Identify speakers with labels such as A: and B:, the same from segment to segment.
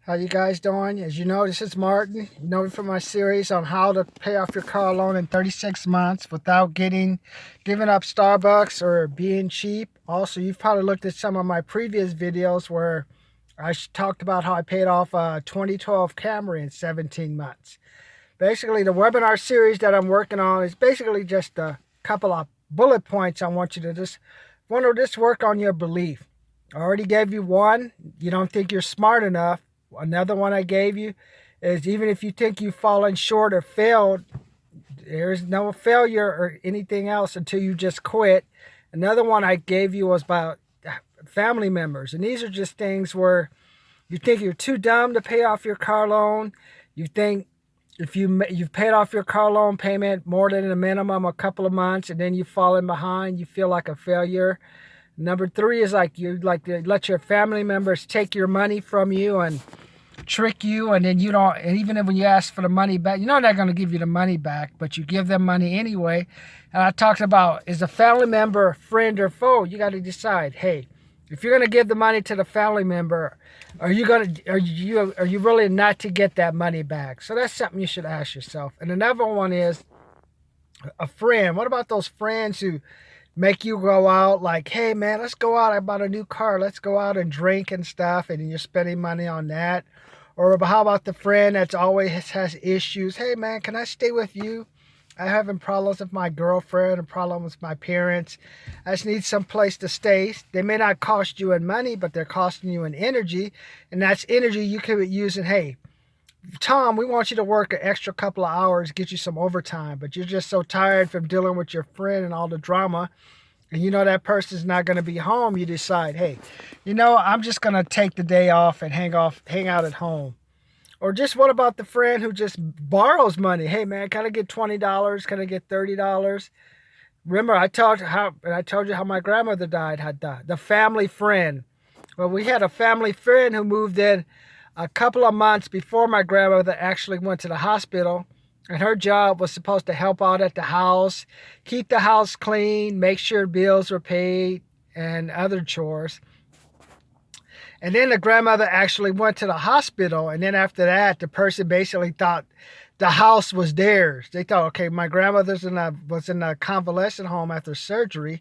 A: How you guys doing? As you know, this is Martin. You know me from my series on how to pay off your car loan in 36 months without giving up Starbucks or being cheap. Also, you've probably looked at some of my previous videos where I talked about how I paid off a 2012 Camry in 17 months. Basically, the webinar series that I'm working on is basically just a couple of bullet points I want you to just work on your belief. I already gave you one. You don't think you're smart enough. Another one I gave you is even if you think you've fallen short or failed, there's no failure or anything else until you just quit. Another one I gave you was about family members. And these are just things where you think you're too dumb to pay off your car loan. You think if you've paid off your car loan payment more than a minimum a couple of months and then you've fallen behind, you feel like a failure. Number three is like you like to let your family members take your money from you and trick you, and then you don't, and even when you ask for the money back, you know they're going to give you the money back, but you give them money anyway. And I talked about, is a family member friend or foe? You got to decide, hey, if you're going to give the money to the family member, are you really not to get that money back? So that's something you should ask yourself. And another one is a friend. What about those friends who make you go out like, hey man, let's go out, I bought a new car, let's go out and drink and stuff, and you're spending money on that? Or how about the friend that's always has issues? Hey man, can I stay with you? I'm having problems with my girlfriend, a problem with my parents. I just need some place to stay. They may not cost you in money, but they're costing you in energy. And that's energy you could be using. Hey, Tom, we want you to work an extra couple of hours, get you some overtime, but you're just so tired from dealing with your friend and all the drama, and you know that person's not going to be home. You decide, hey, I'm just going to take the day off and hang out at home. Or just what about the friend who just borrows money? Hey man, can I get $20? Can I get $30? Remember, I told you how my grandmother died. Had the family friend. Well, we had a family friend who moved in a couple of months before my grandmother actually went to the hospital. And her job was supposed to help out at the house, keep the house clean, make sure bills were paid, and other chores. And then the grandmother actually went to the hospital. And then after that, the person basically thought the house was theirs. They thought, okay, my grandmother was in a convalescent home after surgery.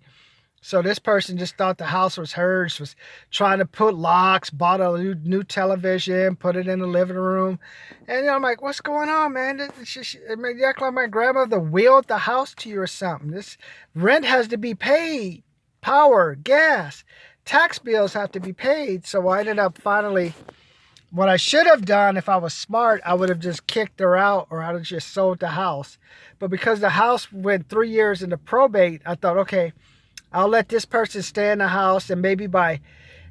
A: So this person just thought the house was hers, was trying to put locks, bought a new television, put it in the living room. And I'm like, what's going on, man? You act like my grandmother willed the house to you or something. This rent has to be paid. Power, gas, tax bills have to be paid. So I ended up finally, what I should have done if I was smart, I would have just kicked her out, or I would have just sold the house. But because the house went 3 years into probate, I thought, okay, I'll let this person stay in the house, and maybe by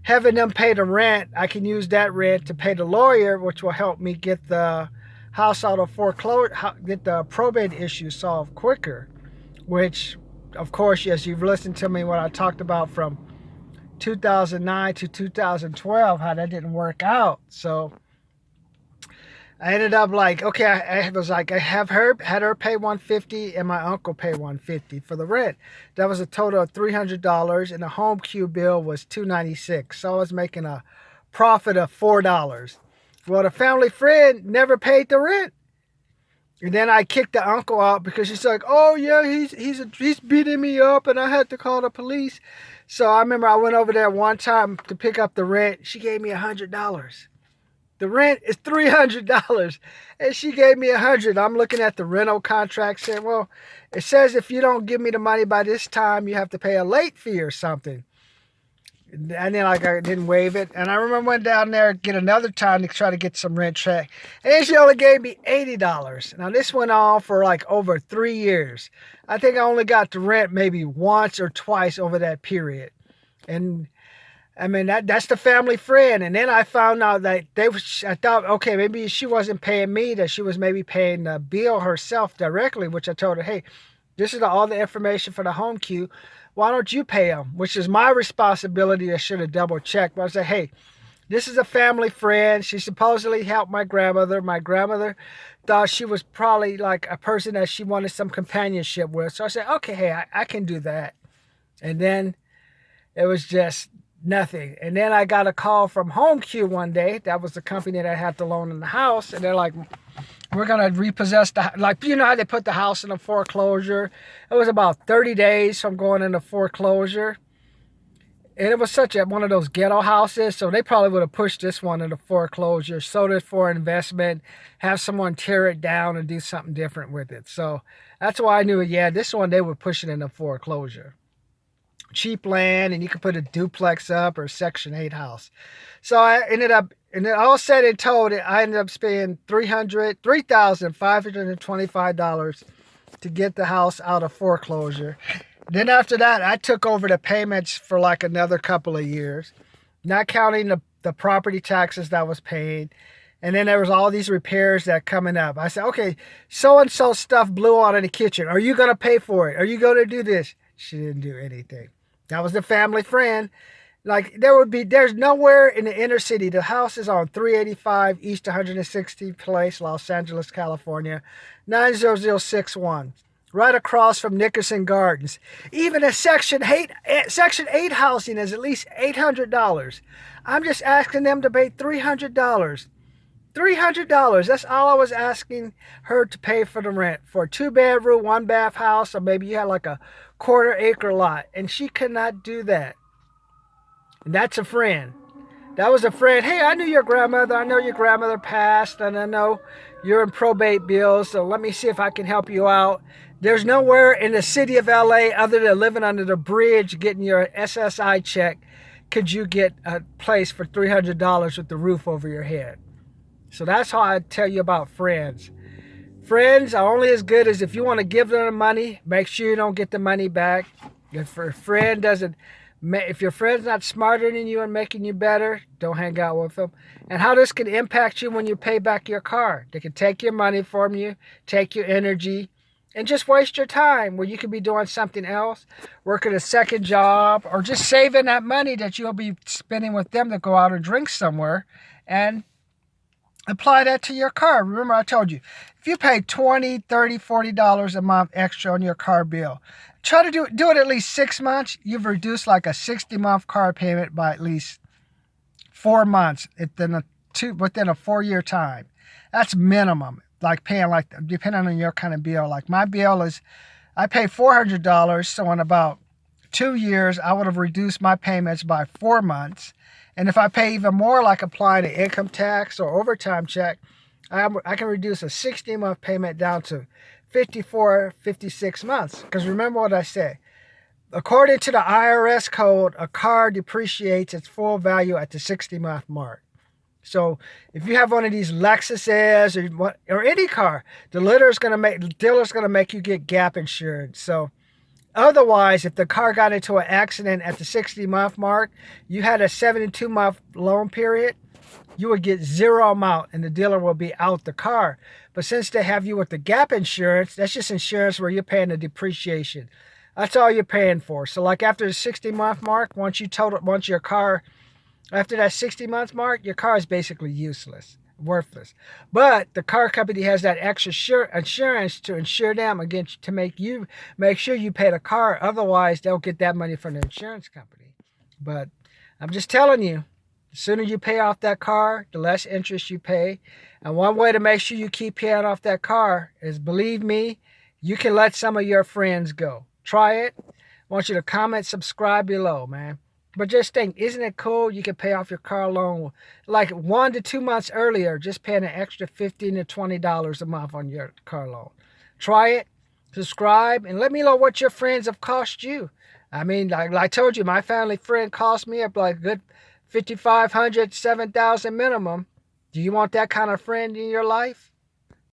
A: having them pay the rent, I can use that rent to pay the lawyer, which will help me get the house out of foreclosure, get the probate issue solved quicker. Which, of course, yes, you've listened to me what I talked about from 2009 to 2012, how that didn't work out. So I ended up like, okay, I was like, I had her pay $150 and my uncle pay $150 for the rent. That was a total of $300, and the home queue bill was $296. So I was making a profit of $4. Well, the family friend never paid the rent. And then I kicked the uncle out because he's like, oh yeah, he's beating me up and I had to call the police. So I remember I went over there one time to pick up the rent. She gave me $100. The rent is $300, and she gave me $100. I'm looking at the rental contract saying, well, it says if you don't give me the money by this time, you have to pay a late fee or something. And then I didn't waive it. And I remember went down there get another time to try to get some rent check. And then she only gave me $80. Now this went on for like over 3 years. I think I only got the rent maybe once or twice over that period. And I mean, that's the family friend. And then I found out that I thought, okay, maybe she wasn't paying me, that she was maybe paying the bill herself directly, which I told her, hey, this is all the information for the home queue. Why don't you pay them? Which is my responsibility. I should have double checked. But I said, hey, this is a family friend. She supposedly helped my grandmother. My grandmother thought she was probably like a person that she wanted some companionship with. So I said, okay, hey, I can do that. And then it was just Nothing. And then I got a call from HomeQ one day. That was the company that had the loan in the house. And they're like, we're going to repossess the, like, you know how they put the house in a foreclosure? It was about 30 days from going into foreclosure. And it was such a one of those ghetto houses, so they probably would have pushed this one into foreclosure, sold it for investment, have someone tear it down and do something different with it. So that's why I knew, yeah, this one they were pushing into foreclosure. Cheap land, and you could put a duplex up or Section 8 house. So I ended up, and it all said and told, I ended up spending $3,525 to get the house out of foreclosure. Then after that, I took over the payments for like another couple of years, not counting the property taxes that was paid. And then there was all these repairs that coming up. I said, okay, so-and-so stuff blew out in the kitchen. Are you going to pay for it? Are you going to do this? She didn't do anything. That was the family friend. Like there's nowhere in the inner city. The house is on 385 East 160th Place, Los Angeles, California, 90061. Right across from Nickerson Gardens. Even a Section 8 housing is at least $800. I'm just asking them to pay $300. $300. That's all I was asking her to pay for the rent for a 2-bedroom, 1-bath house, or maybe you had like a 1/4-acre lot, and she could not do that. And that's a friend. That was a friend. Hey, I knew your grandmother. I know your grandmother passed, and I know you're in probate bills, so let me see if I can help you out. There's nowhere in the city of LA other than living under the bridge, getting your SSI check, could you get a place for $300 with the roof over your head. So that's how I tell you about friends. Friends are only as good as if you want to give them the money, make sure you don't get the money back. If your friend's not smarter than you and making you better, don't hang out with them. And how this can impact you when you pay back your car. They can take your money from you, take your energy, and just waste your time where you could be doing something else, working a second job, or just saving that money that you'll be spending with them to go out or drink somewhere, and apply that to your car. Remember I told you, if you pay $20, $30, $40 a month extra on your car bill, try to do it at least 6 months. You've reduced like a 60-month car payment by at least 4 months within a 4-year time. That's minimum. Like paying, like, depending on your kind of bill. Like my bill is, I pay $400, so in about 2 years, I would have reduced my payments by 4 months. And if I pay even more, like applying an income tax or overtime check, I can reduce a 60-month payment down to 54, 56 months. Because remember what I said. According to the IRS code, a car depreciates its full value at the 60-month mark. So if you have one of these Lexuses or any car, the dealer's going to make you get gap insurance. So otherwise, if the car got into an accident at the 60-month mark, you had a 72-month loan period, you would get zero amount and the dealer will be out the car. But since they have you with the gap insurance, that's just insurance where you're paying the depreciation. That's all you're paying for. So like after the 60-month mark, after that 60-month mark, your car is basically useless, worthless. But the car company has that extra insurance to insure them against, to make sure you pay the car. Otherwise, they'll get that money from the insurance company. But I'm just telling you, the sooner you pay off that car, the less interest you pay. And one way to make sure you keep paying off that car is, believe me, you can let some of your friends go. Try it. I want you to comment, subscribe below, man. But just think, isn't it cool? You can pay off your car loan like 1 to 2 months earlier, just paying an extra $15 to $20 a month on your car loan. Try it, subscribe, and let me know what your friends have cost you. I mean, like I told you, my family friend cost me up like a good $5,500, $7,000 minimum. Do you want that kind of friend in your life?